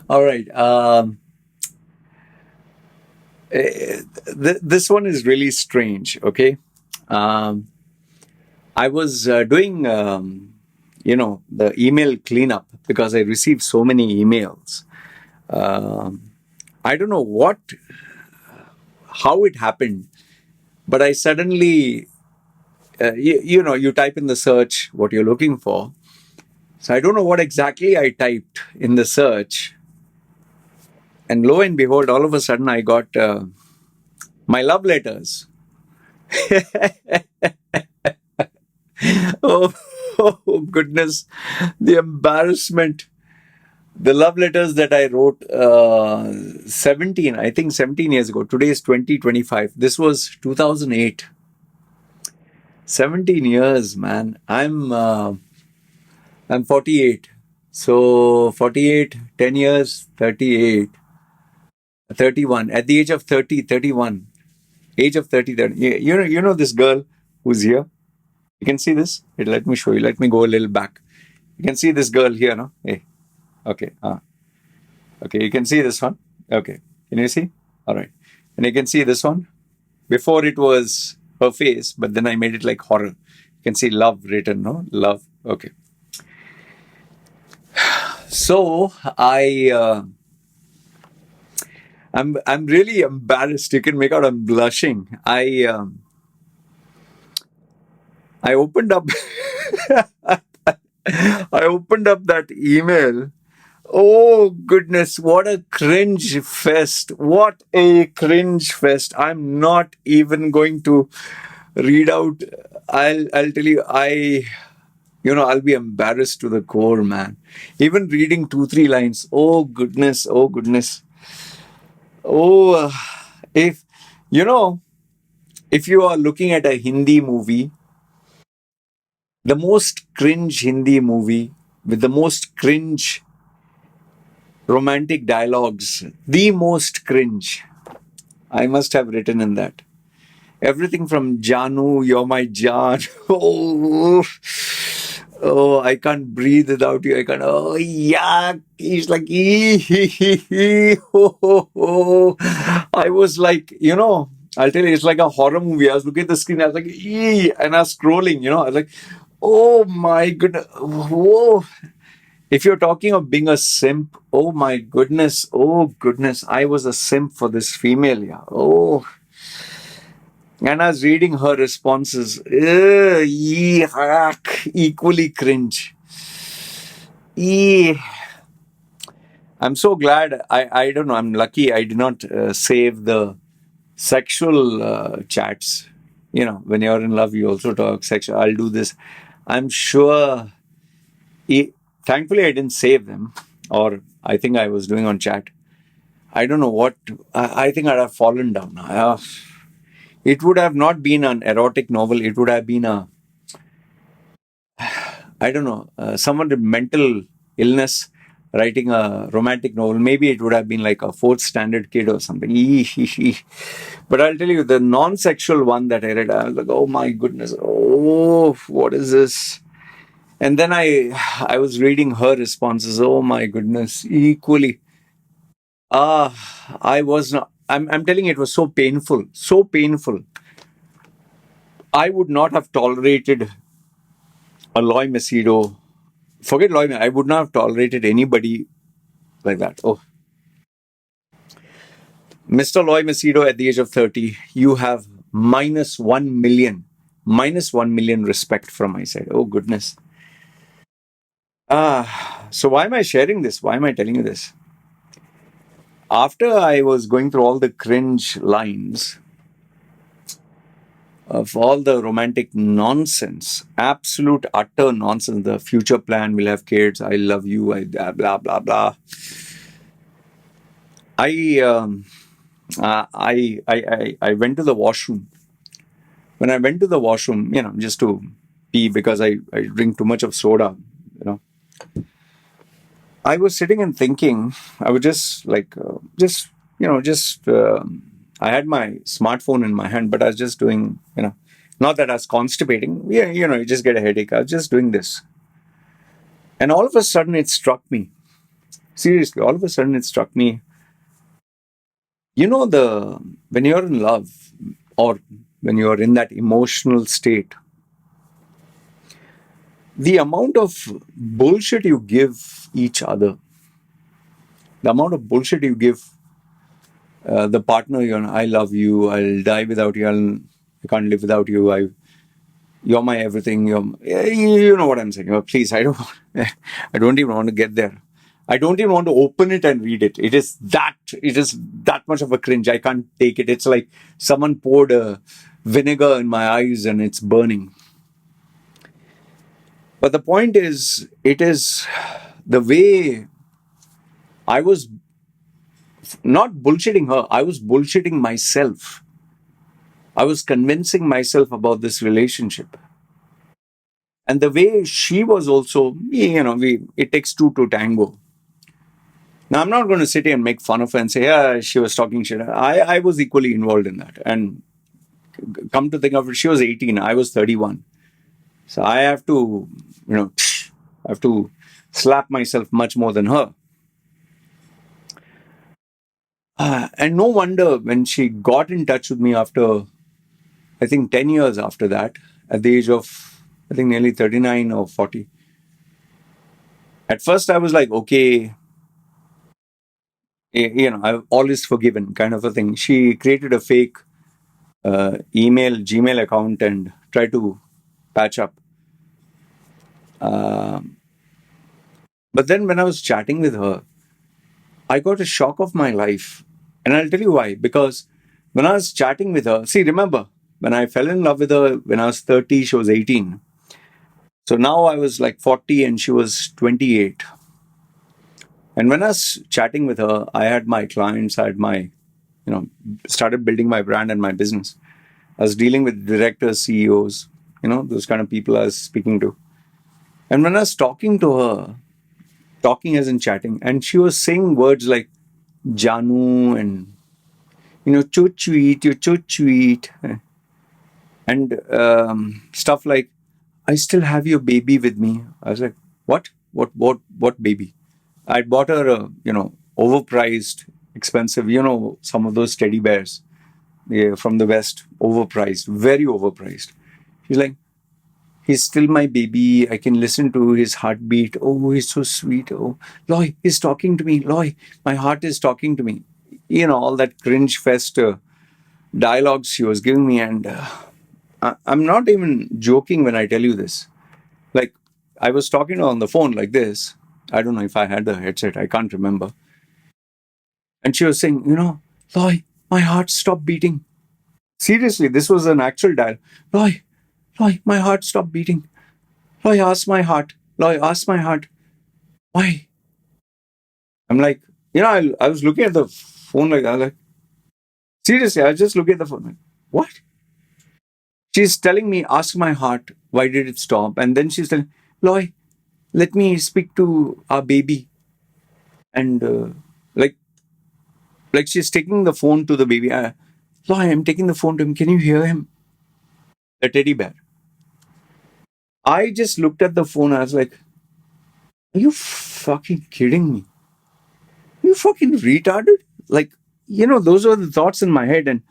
All right. This one is really strange. Okay. Um, I was doing, the email cleanup because I received so many emails. I don't know how it happened, but I suddenly, you type in the search what you're looking for. So I don't know what exactly I typed in the search. And lo and behold, all of a sudden I got my love letters. Oh, oh, goodness. The embarrassment. The love letters that I wrote 17 years ago. Today is 2025. This was 2008. 17 years, man. I'm 48. So 48, 10 years, 38, 31. At the age of 30, 31. Age of 30, 30. You know this girl who's here? You can see this? Let me show you. Let me go a little back. You can see this girl here, no? Hey. Okay. Okay, you can see this one. Okay. Can you see? All right. And you can see this one. Before it was her face, but then I made it like horror. You can see love written, no? Love. Okay. So I'm really embarrassed. You can make out I'm blushing. I opened up I opened up that email. Oh goodness, what a cringe fest. What a cringe fest. I'm not even going to read out. I'll tell you, I'll be embarrassed to the core, man. Even reading 2, 3 lines. Oh goodness, oh goodness. Oh, if you know, if you are looking at a Hindi movie, the most cringe Hindi movie with the most cringe romantic dialogues, the most cringe, I must have written in that. Everything from Janu, you're my Jan. Oh, oh, I can't breathe without you. I can't. Oh, yeah. He's like, oh, oh, oh. I was like, I'll tell you, it's like a horror movie. I was looking at the screen, I was like, and I was scrolling, I was like, oh my goodness. Whoa. If you're talking of being a simp, oh my goodness, oh goodness, I was a simp for this female, yeah. Oh, and I was reading her responses. Equally cringe. I'm so glad. I don't know. I'm lucky I did not save the sexual chats. When you're in love, you also talk sexual. I'll do this. I'm sure. Thankfully, I didn't save them, or I think I was doing on chat. I don't know what. I think I'd have fallen down. It would have not been an erotic novel. It would have been I don't know, someone with mental illness writing a romantic novel. Maybe it would have been like a fourth standard kid or something. But I'll tell you, the non-sexual one that I read, I was like, oh my goodness, oh, what is this? And then I was reading her responses. Oh my goodness, equally. I was not. I'm telling you, it was so painful, so painful. I would not have tolerated a Loy Machedo. Forget Loy. I would not have tolerated anybody like that. Oh, Mr. Loy Machedo, at the age of 30, you have -1 million respect from my side. Oh goodness. So why am I sharing this? Why am I telling you this? After I was going through all the cringe lines of all the romantic nonsense, absolute utter nonsense, the future plan, we'll have kids, I love you, blah, blah, blah. I went to the washroom. When I went to the washroom, just to pee because I drink too much of soda, I was sitting and thinking. I was just like, I had my smartphone in my hand, but I was just doing, not that I was constipating. Yeah, you just get a headache. I was just doing this. And all of a sudden it struck me. Seriously, all of a sudden it struck me. When you're in love or when you're in that emotional state, the amount of bullshit you give each other, the amount of bullshit you give the partner, I love you, I'll die without you, I can't live without you, you're my everything, you know what I'm saying. Please, I don't even want to get there. I don't even want to open it and read it. It is that much of a cringe. I can't take it. It's like someone poured vinegar in my eyes and it's burning. But the point is, it is the way I was not bullshitting her, I was bullshitting myself. I was convincing myself about this relationship. And the way she was also, it takes two to tango. Now, I'm not going to sit here and make fun of her and say, yeah, she was talking shit. I was equally involved in that. And come to think of it, she was 18, I was 31. So I have to, I have to slap myself much more than her. And no wonder when she got in touch with me after, I think, 10 years after that, at the age of, I think, nearly 39 or 40. At first, I was like, okay, I've always forgiven kind of a thing. She created a fake Gmail account and tried to patch up. But then when I was chatting with her, I got a shock of my life. And I'll tell you why. Because when I was chatting with her, see, remember, when I fell in love with her when I was 30, she was 18. So now I was like 40 and she was 28. And when I was chatting with her, I had my clients, I had my, started building my brand and my business. I was dealing with directors, CEOs, those kind of people I was speaking to. And when I was talking to her, talking as in chatting, and she was saying words like Janu and, cho sweet, you're so sweet. And stuff like, I still have your baby with me. I was like, what? What baby? I bought her a, overpriced, expensive, some of those teddy bears from the West, overpriced, very overpriced. She's like, he's still my baby. I can listen to his heartbeat. Oh, he's so sweet. Oh, Loy, he's talking to me. Loy, my heart is talking to me. All that cringe fest dialogues she was giving me. And I'm not even joking when I tell you this. Like, I was talking to her on the phone like this. I don't know if I had the headset. I can't remember. And she was saying, Loy, my heart stopped beating. Seriously, this was an actual dial. Loy, my heart stopped beating. Loy, ask my heart. Loy, ask my heart. Why? I'm like, I was looking at the phone like, I was like, seriously, I was just looking at the phone like, what? She's telling me, ask my heart, why did it stop? And then she's telling, Loy, let me speak to our baby. And like she's taking the phone to the baby. Loy, I'm taking the phone to him. Can you hear him? The teddy bear. I just looked at the phone. I was like, are you fucking kidding me? Are you fucking retarded? Like, those were the thoughts in my head. And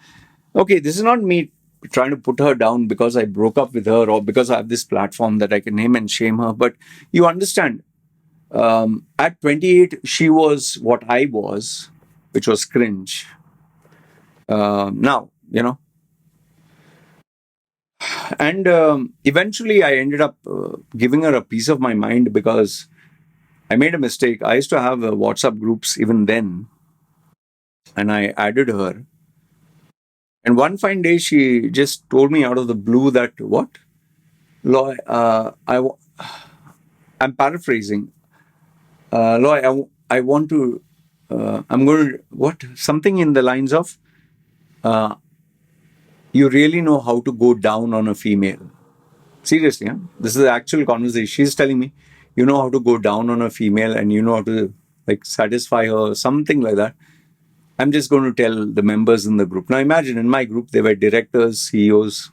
okay, this is not me trying to put her down because I broke up with her or because I have this platform that I can name and shame her. But you understand, at 28, she was what I was, which was cringe. Now, and eventually I ended up giving her a piece of my mind because I made a mistake. I used to have WhatsApp groups even then, and I added her. And one fine day, she just told me out of the blue that, what? Loy, I'm paraphrasing. Loy, I want to, I'm going to, what? Something in the lines of, you really know how to go down on a female. Seriously, huh? This is the actual conversation. She's telling me, you know how to go down on a female and you know how to like satisfy her, something like that. I'm just going to tell the members in the group. Now imagine in my group, there were directors, CEOs,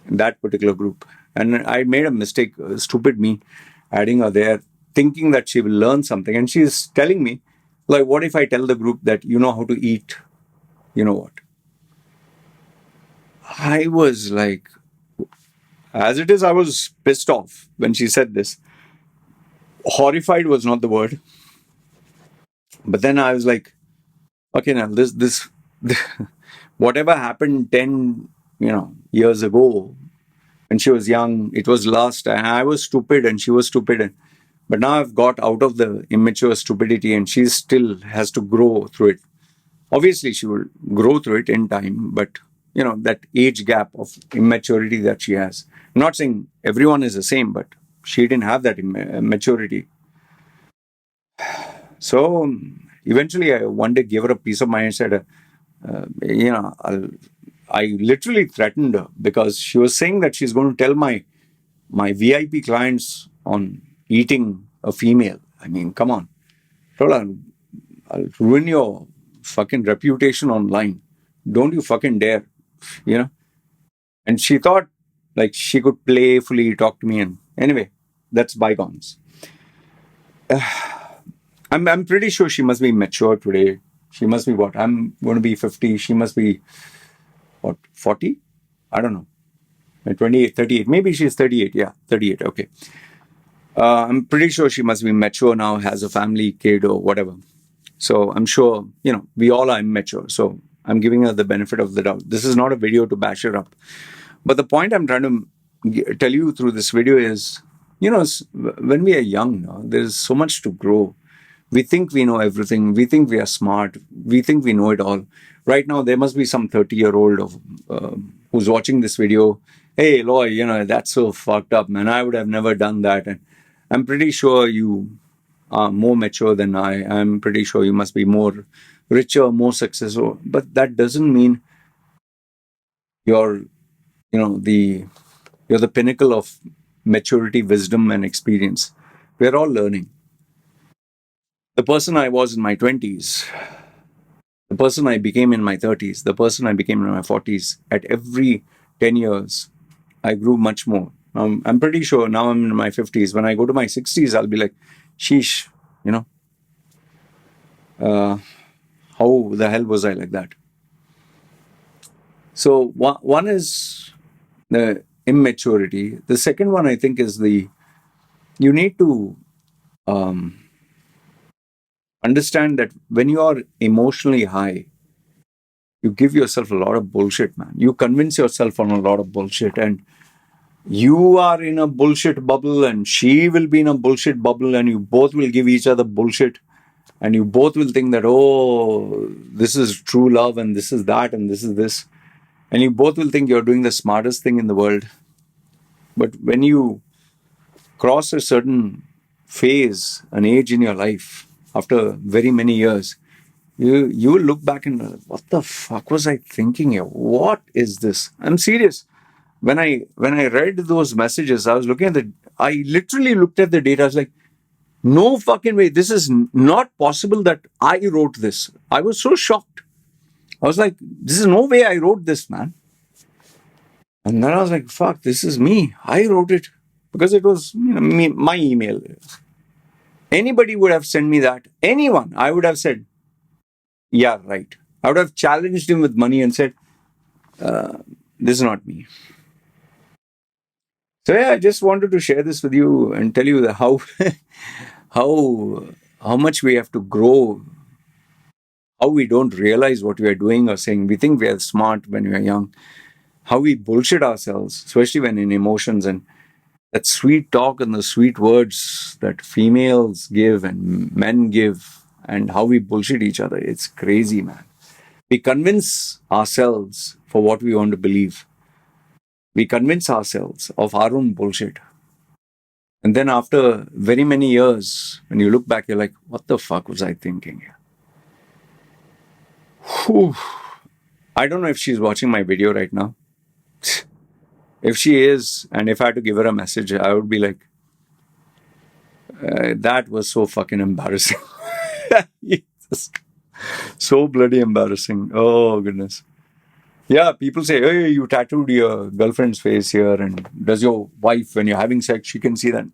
in that particular group. And I made a mistake, stupid me, adding her there. thinking that she will learn something. And she's telling me, like, what if I tell the group that you know how to eat? You know what? I was like, as it is, I was pissed off when she said this. Horrified was not the word. But then I was like, okay, now this, whatever happened 10, years ago when she was young, it was lust. And I was stupid and she was stupid. But now I've got out of the immature stupidity and she still has to grow through it. Obviously, she will grow through it in time, but that age gap of immaturity that she has. I'm not saying everyone is the same, but she didn't have that maturity. So eventually, I one day gave her a piece of mind and said, I literally threatened her because she was saying that she's going to tell my VIP clients on eating a female. I mean, come on. Told her, I'll ruin your fucking reputation online. Don't you fucking dare, And she thought like she could playfully talk to me. And anyway, that's bygones. I'm pretty sure she must be mature today. She must be what? I'm going to be 50. She must be, what, 40? I don't know. 28, 38. Maybe she's 38. Yeah, 38. Okay. I'm pretty sure she must be mature now, has a family, kid, or whatever. So I'm sure, we all are immature. So I'm giving her the benefit of the doubt. This is not a video to bash her up. But the point I'm trying to tell you through this video is, when we are young, there's so much to grow. We think we know everything. We think we are smart. We think we know it all. Right now, there must be some 30-year-old who's watching this video. Hey, Loy, that's so fucked up, man. I would have never done that. And I'm pretty sure you are more mature than I. I'm pretty sure you must be more richer, more successful. But that doesn't mean you're, you're the pinnacle of maturity, wisdom, and experience. We're all learning. The person I was in my 20s, the person I became in my 30s, the person I became in my 40s, at every 10 years, I grew much more. I'm pretty sure now I'm in my 50s. When I go to my 60s, I'll be like, sheesh, how the hell was I like that? So one is the immaturity. The second one, I think, is you need to understand that when you are emotionally high, you give yourself a lot of bullshit, man. You convince yourself on a lot of bullshit, and you are in a bullshit bubble and she will be in a bullshit bubble, and you both will give each other bullshit, and you both will think that, oh, this is true love and this is that and this is this, and you both will think you're doing the smartest thing in the world. But when you cross a certain phase, an age in your life, after very many years, you will look back and what the fuck was I thinking here? What is this? I'm serious. When I read those messages, I literally looked at the data. I was like, no fucking way. This is not possible that I wrote this. I was so shocked. I was like, this is no way I wrote this, man. And then I was like, fuck, this is me. I wrote it because it was my email. Anybody would have sent me that. Anyone. I would have said, yeah, right. I would have challenged him with money and said, this is not me. So yeah, I just wanted to share this with you and tell you how how much we have to grow, how we don't realize what we are doing or saying. We think we are smart when we are young, how we bullshit ourselves, especially when in emotions, and that sweet talk and the sweet words that females give and men give, and how we bullshit each other. It's crazy, man. We convince ourselves for what we want to believe. We convince ourselves of our own bullshit. And then after very many years, when you look back, you're like, what the fuck was I thinking? Whew. I don't know if she's watching my video right now. If she is, and if I had to give her a message, I would be like, that was so fucking embarrassing. So bloody embarrassing. Oh, goodness. Yeah, people say, hey, you tattooed your girlfriend's face here, and does your wife, when you're having sex, she can see that?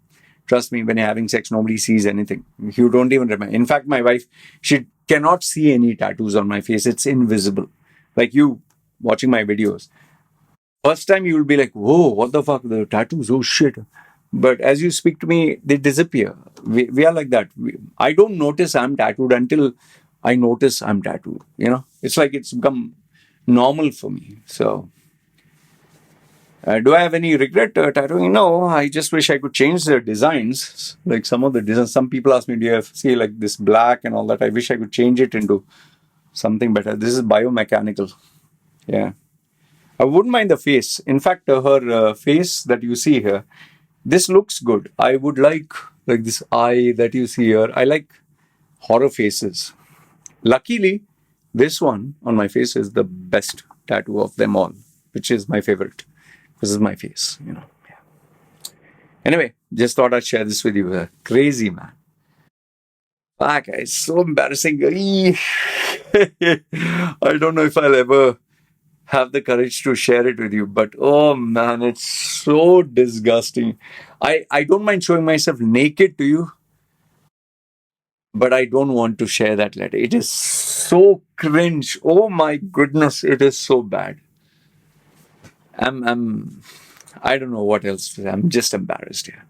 Trust me, when you're having sex, nobody sees anything. You don't even remember. In fact, my wife, she cannot see any tattoos on my face. It's invisible. Like you watching my videos. First time you will be like, whoa, what the fuck? The tattoos, oh shit. But as you speak to me, they disappear. We are like that. I don't notice I'm tattooed until I notice I'm tattooed. It's like it's become normal for me. So, do I have any regret tattooing? No, I just wish I could change the designs. Like some of the designs, some people ask me, do you have, see, like this black and all that? I wish I could change it into something better. This is biomechanical. Yeah. I wouldn't mind the face. In fact, her face that you see here, this looks good. I would like this eye that you see here. I like horror faces. Luckily, this one on my face is the best tattoo of them all, which is my favorite. This is my face. Yeah. Anyway, just thought I'd share this with you. Crazy, man. Fuck, it's so embarrassing. I don't know if I'll ever have the courage to share it with you, but oh man, it's so disgusting. I don't mind showing myself naked to you, but I don't want to share that letter. It is so cringe. Oh my goodness, it is so bad. I don't know what else. I'm just embarrassed here.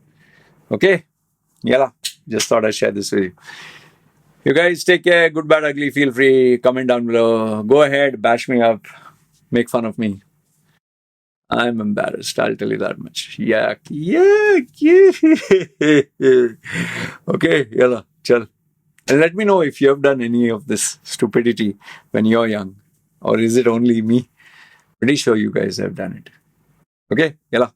Okay? Yeah, just thought I'd share this with you. You guys take care. Good, bad, ugly. Feel free. Comment down below. Go ahead. Bash me up. Make fun of me. I'm embarrassed. I'll tell you that much. Yak. Okay. Yalla. Chal. And let me know if you have done any of this stupidity when you're young. Or is it only me? Pretty sure you guys have done it. Okay? Yalla.